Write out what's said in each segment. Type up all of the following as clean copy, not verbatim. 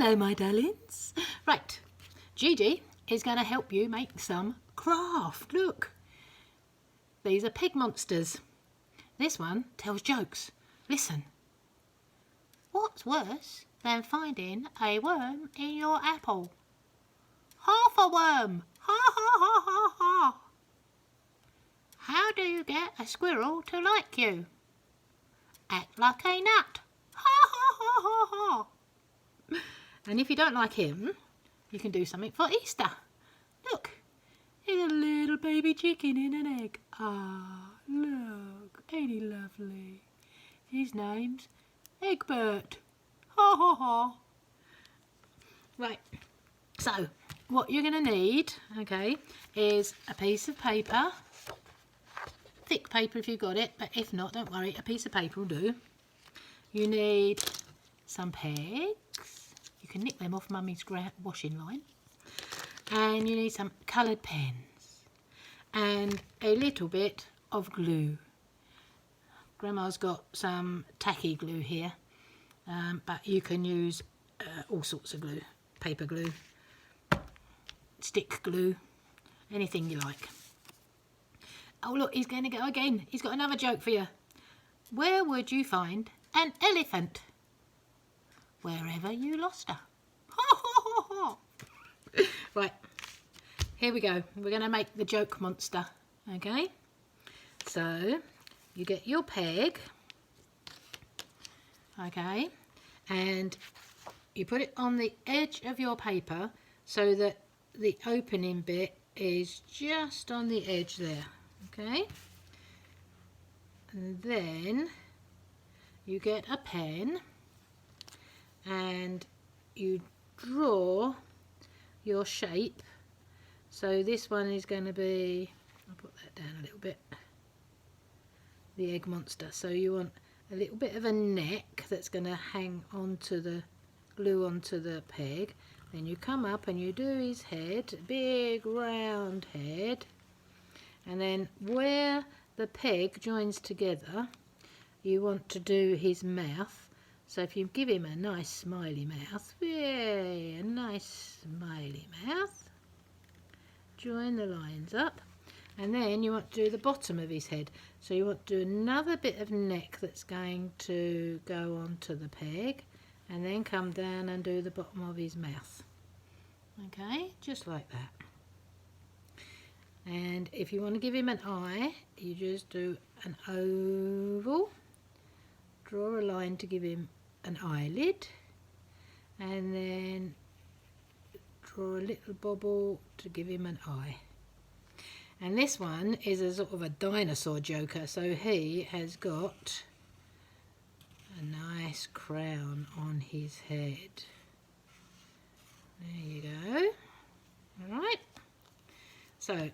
Hello, my darlings. Right, Gigi is going to help you make some craft. Look, these are pig monsters. This one tells jokes. Listen. What's worse than finding a worm in your apple? Half a worm. Ha ha ha ha ha. How do you get a squirrel to like you? Act like a nut. Ha ha ha ha ha. And if you don't like him, you can do something for Easter. Look, here's a little baby chicken in an egg. Ah, look, ain't he lovely? His name's Egbert. Ha ha ha. Right, so what you're going to need, okay, is a piece of paper. Thick paper if you've got it, but if not, don't worry, a piece of paper will do. You need some pegs. You can nick them off Mummy's washing line. And you need some coloured pens and a little bit of glue. Grandma's got some tacky glue here, but you can use all sorts of glue. Paper glue, stick glue, anything you like. Oh look, he's going to go again. He's got another joke for you. Where would you find an elephant? Wherever you lost her. Ha ha ha ha. Right, here we go. We're going to make the joke monster. Okay, so you get your peg. Okay, and you put it on the edge of your paper so that the opening bit is just on the edge there. Okay, and then you get a pen and you draw your shape. So this one is going to be, I'll put that down a little bit, the egg monster. So you want a little bit of a neck that's going to hang onto the glue onto the peg. Then you come up and you do his head, big round head, and then where the peg joins together you want to do his mouth. So if you give him a nice smiley mouth, yay, a nice smiley mouth, join the lines up, and then you want to do the bottom of his head. So you want to do another bit of neck that's going to go onto the peg, and then come down and do the bottom of his mouth. Okay, just like that. And if you want to give him an eye, you just do an oval, draw a line to give him an eyelid, and then draw a little bobble to give him an eye. And this one is a sort of a dinosaur joker, so he has got a nice crown on his head. There you go. Alright, so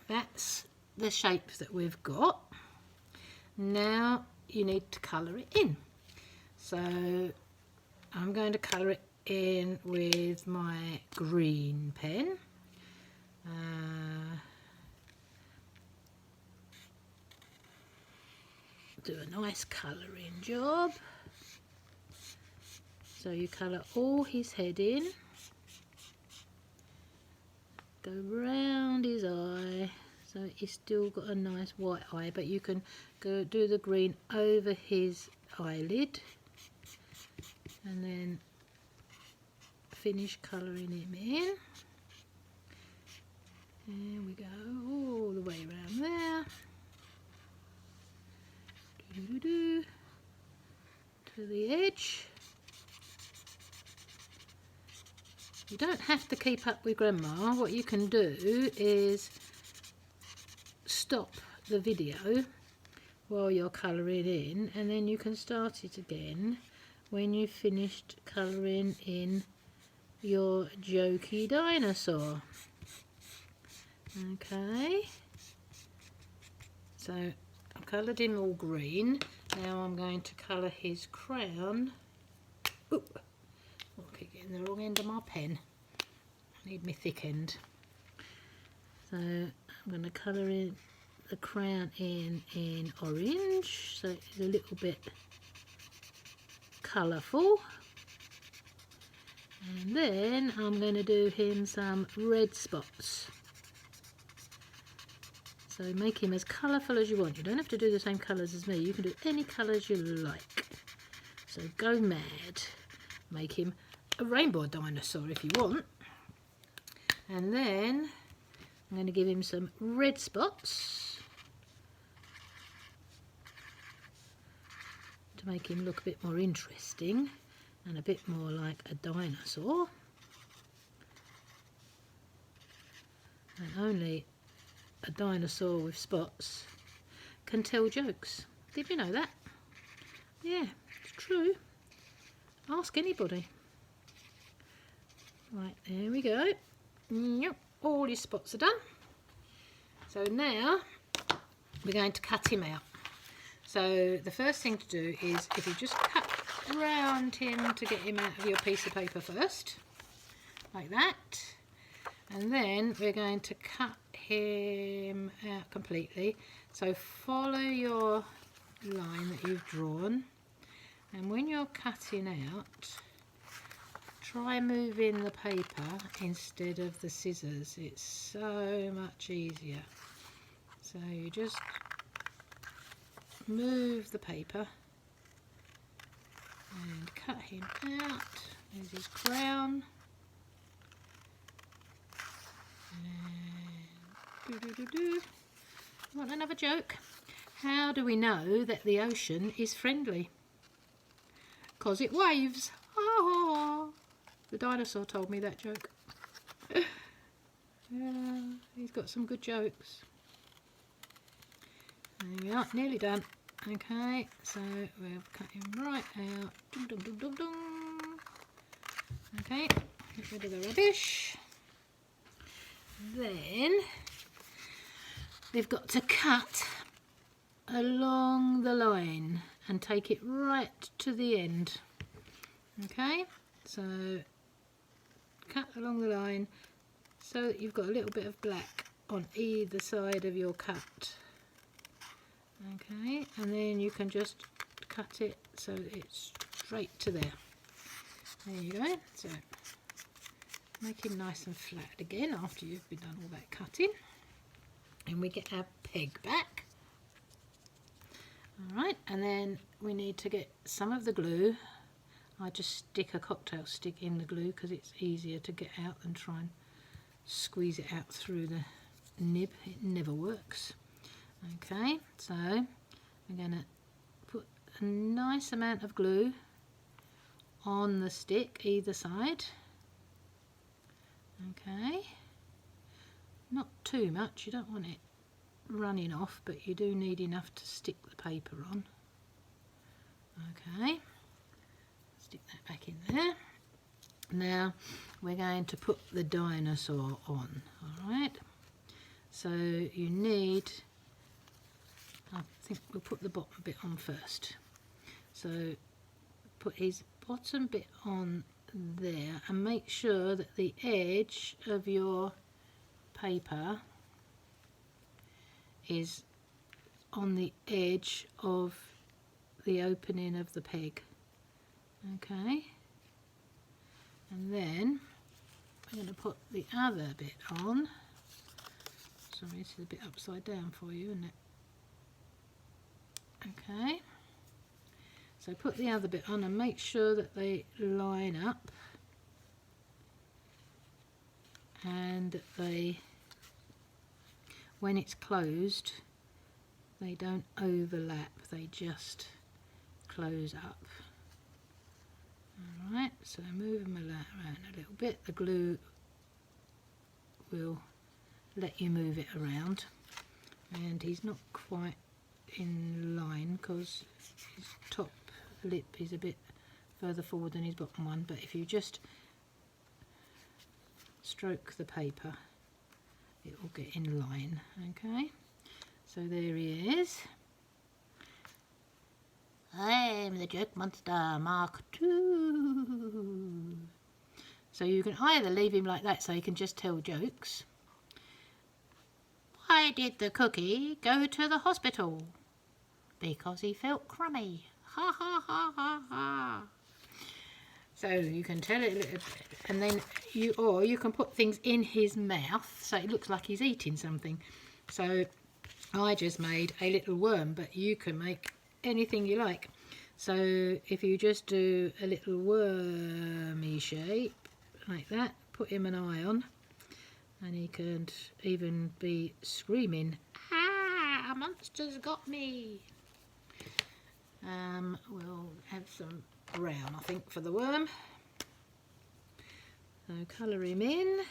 that's the shape that we've got. Now you need to colour it in. So I'm going to colour it in with my green pen. Do a nice colouring job. So you colour all his head in. Go round his eye, so he's still got a nice white eye, but you can go do the green over his eyelid and then finish colouring him in. There we go, all the way around there. To the edge. You don't have to keep up with Grandma. What you can do is stop the video while you're colouring in, and then you can start it again when you've finished colouring in your jokey dinosaur. Okay, so I've coloured him all green. Now I'm going to colour his crown. Oop. I keep getting the wrong end of my pen. I need my thick end. So I'm going to colour in the crown in orange, so it's a little bit colourful. And then I'm going to do him some red spots. So make him as colourful as you want. You don't have to do the same colours as me. You can do any colours you like. So go mad. Make him a rainbow dinosaur if you want. And then I'm going to give him some red spots to make him look a bit more interesting and a bit more like a dinosaur. And only a dinosaur with spots can tell jokes. Did you know that? Yeah, it's true. Ask anybody. Right, there we go. Yep, all his spots are done. So now we're going to cut him out. So the first thing to do is, if you just cut round him to get him out of your piece of paper first, like that, and then we're going to cut him out completely. So follow your line that you've drawn, and when you're cutting out, try moving the paper instead of the scissors. It's so much easier. So you just move the paper and cut him out. There's his crown. And want another joke? How do we know that the ocean is friendly? 'Cause it waves. Ah, the dinosaur told me that joke. He's got some good jokes. There we are, nearly done. Okay, so we'll cut him right out. Dum, dum, dum, dum, dum. Okay, get rid of the rubbish. Then we've got to cut along the line and take it right to the end. Okay, so cut along the line so that you've got a little bit of black on either side of your cut. Okay, and then you can just cut it so that it's straight to there. There you go. So make him nice and flat again after you've been done all that cutting, and we get our peg back. Alright, and then we need to get some of the glue. I just stick a cocktail stick in the glue because it's easier to get out than try and squeeze it out through the nib. It never works. Okay, so we're going to put a nice amount of glue on the stick either side. Okay, not too much, you don't want it running off, but you do need enough to stick the paper on. Okay, stick that back in there. Now we're going to put the dinosaur on. Alright, so you need, I think we'll put the bottom bit on first. So put his bottom bit on there and make sure that the edge of your paper is on the edge of the opening of the peg. Okay, and then I'm going to put the other bit on. Sorry, this is a bit upside down for you, isn't it? Okay, so put the other bit on and make sure that they line up and that they, when it's closed, they don't overlap, they just close up. Alright, so move them around a little bit. The glue will let you move it around, and he's not quite in line because his top lip is a bit further forward than his bottom one, but if you just stroke the paper it will get in line. Okay, so there he is. I'm the Joke Monster Mark II. So you can either leave him like that so he can just tell jokes. Why did the cookie go to the hospital? Because he felt crummy. Ha ha ha ha ha. So you can tell it a little bit, and then you can put things in his mouth so it looks like he's eating something. So I just made a little worm, but you can make anything you like. So if you just do a little wormy shape like that, put him an eye on, and he could even be screaming, "Ah, a monster's got me!" We'll have some brown, I think, for the worm. So colour him in.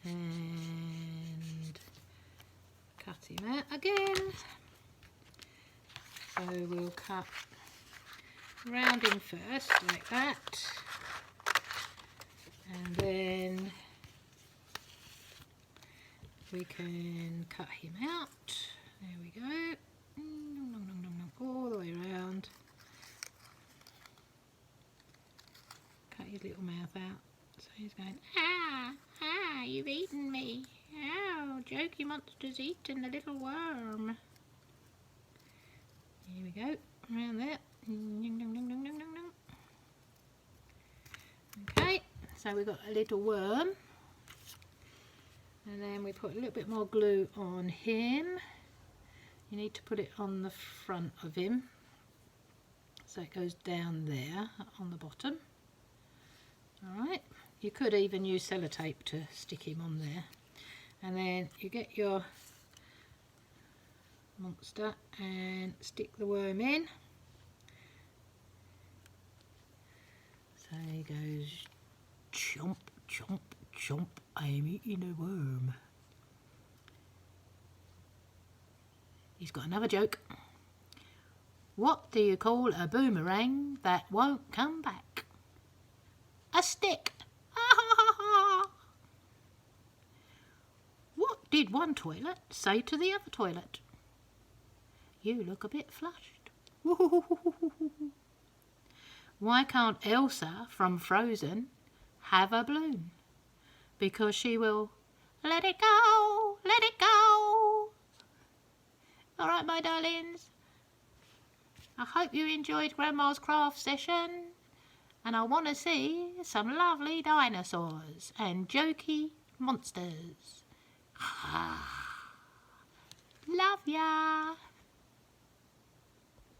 And cut him out again. So we'll cut round him first, like that. And then we can cut him out. There we go. All the way around. Cut his little mouth out. So he's going, "Ah, ah, you've eaten me. Oh, Jokey Monster's eaten the little worm." Here we go, around there. Okay, so we've got a little worm. And then we put a little bit more glue on him. You need to put it on the front of him, so it goes down there on the bottom. Alright, you could even use sellotape to stick him on there. And then you get your monster and stick the worm in. So he goes chomp, chomp, chomp, I'm eating a worm. He's got another joke. What do you call a boomerang that won't come back? A stick. What did one toilet say to the other toilet? You look a bit flushed. Why can't Elsa from Frozen have a balloon? Because she will let it go, let it go. All right, my darlings. I hope you enjoyed Grandma's craft session. And I want to see some lovely dinosaurs and jokey monsters. Love ya.